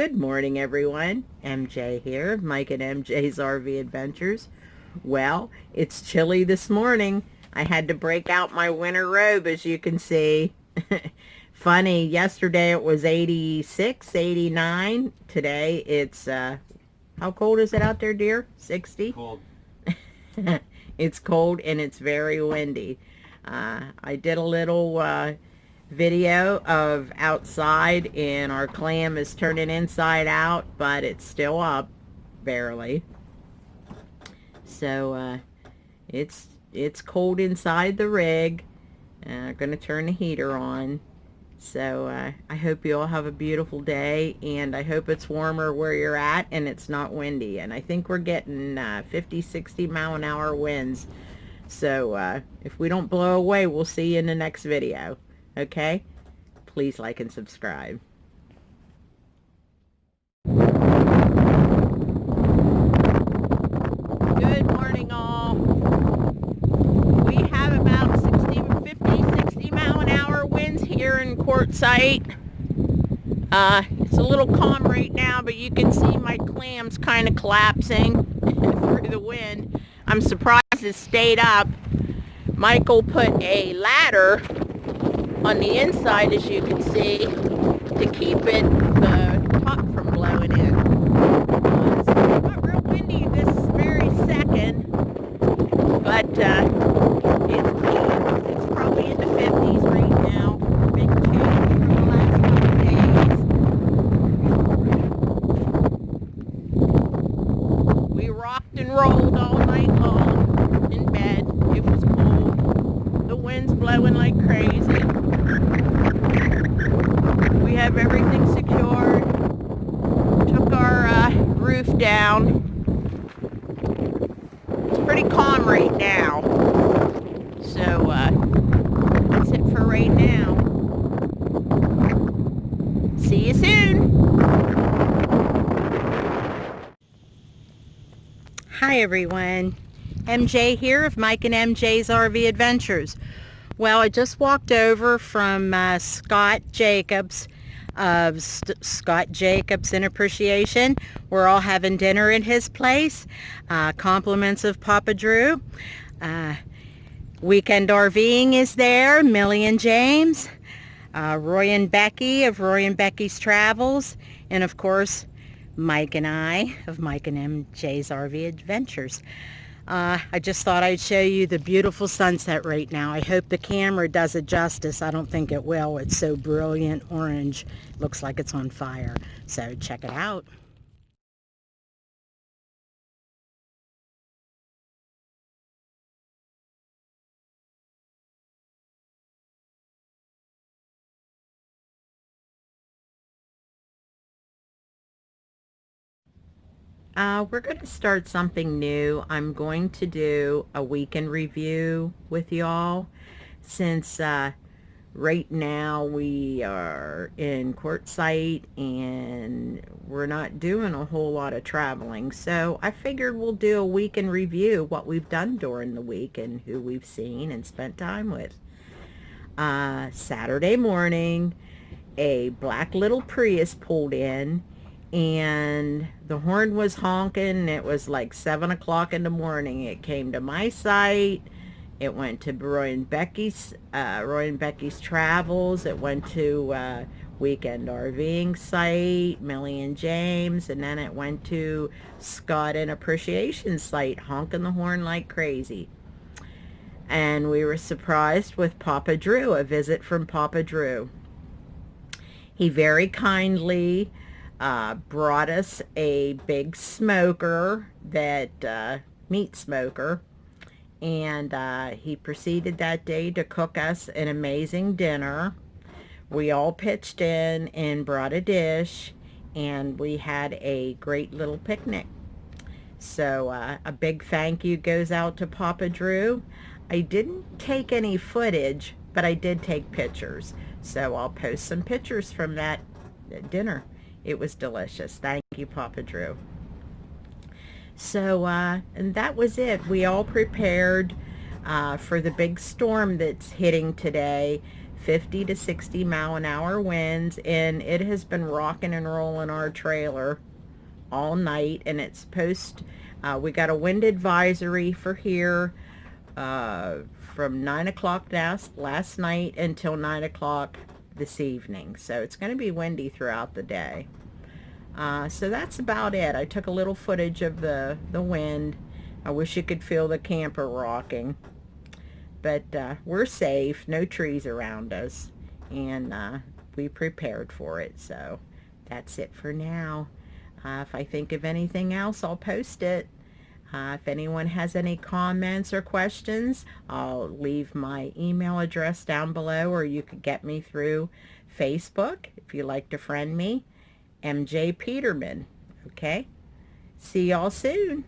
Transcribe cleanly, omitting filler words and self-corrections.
Good morning, everyone. MJ here, Mike and MJ's RV Adventures. Well, it's chilly this morning. I had to break out my winter robe, as you can see. Funny, yesterday it was 86, 89. Today it's, how cold is it out there, dear? 60? Cold. It's cold and it's very windy. I did a little video of outside, and our clam is turning inside out, but it's still up, barely. So it's cold inside the rig. I'm gonna turn the heater on. So I hope you all have a beautiful day, and I hope it's warmer where you're at and it's not windy. And I think we're getting 50, 60 mile an hour winds. So if we don't blow away, we'll see you in the next video. Okay? Please like and subscribe. Good morning, all. We have about 60 mile an hour winds here in Quartzsite. It's a little calm right now, but you can see my clams kind of collapsing through the wind. I'm surprised it stayed up. Michael put a ladder on the inside, as you can see, to keep the top from blowing in. It's not real windy this very second, but it's cold. It's probably in the 50s right now. Big change from the last couple days. We rocked and rolled all night long in bed. It was cold. The wind's blowing like crazy. We have everything secured. Took our roof down. It's pretty calm right now. So that's it for right now. See you soon. Hi everyone. MJ here of Mike and MJ's RV Adventures. Well, I just walked over from Scott Jacobs of Scott Jacobs in Appreciation. We're all having dinner at his place. Compliments of Papa Drew. Weekend RVing is there. Millie and James. Roy and Becky of Roy and Becky's Travels. And of course, Mike and I of Mike and MJ's RV Adventures. I just thought I'd show you the beautiful sunset right now. I hope the camera does it justice. I don't think it will. It's so brilliant orange. Looks like it's on fire. So check it out. We're going to start something new. I'm going to do a weekend review with y'all, since right now we are in Quartzsite and we're not doing a whole lot of traveling. So I figured we'll do a weekend review, what we've done during the week and who we've seen and spent time with. Saturday morning, a black little Prius pulled in, and the horn was honking. It was like 7 o'clock in the morning. It came to my site. It went to Roy and Becky's Travels. It went to Weekend RVing site, Millie and James, and then it went to Scott and Appreciation site, honking the horn like crazy. And we were surprised with Papa Drew, a visit from Papa Drew. He very kindly brought us a big smoker, that meat smoker, and he proceeded that day to cook us an amazing dinner. We all pitched in and brought a dish, and we had a great little picnic. So a big thank you goes out to Papa Drew. I didn't take any footage, but I did take pictures, so I'll post some pictures from that dinner. It was delicious. Thank you, Papa Drew. So, and that was it. We all prepared for the big storm that's hitting today. 50 to 60 mile an hour winds, and it has been rocking and rolling our trailer all night. And it's supposed, we got a wind advisory for here from 9 o'clock last night until 9 o'clock this evening. So it's going to be windy throughout the day. So that's about it. I took a little footage of the wind. I wish you could feel the camper rocking. But we're safe. No trees around us. And we prepared for it. So that's it for now. If I think of anything else, I'll post it. If anyone has any comments or questions, I'll leave my email address down below, or you could get me through Facebook if you like to friend me. Mj.Peterman. Okay? See y'all soon.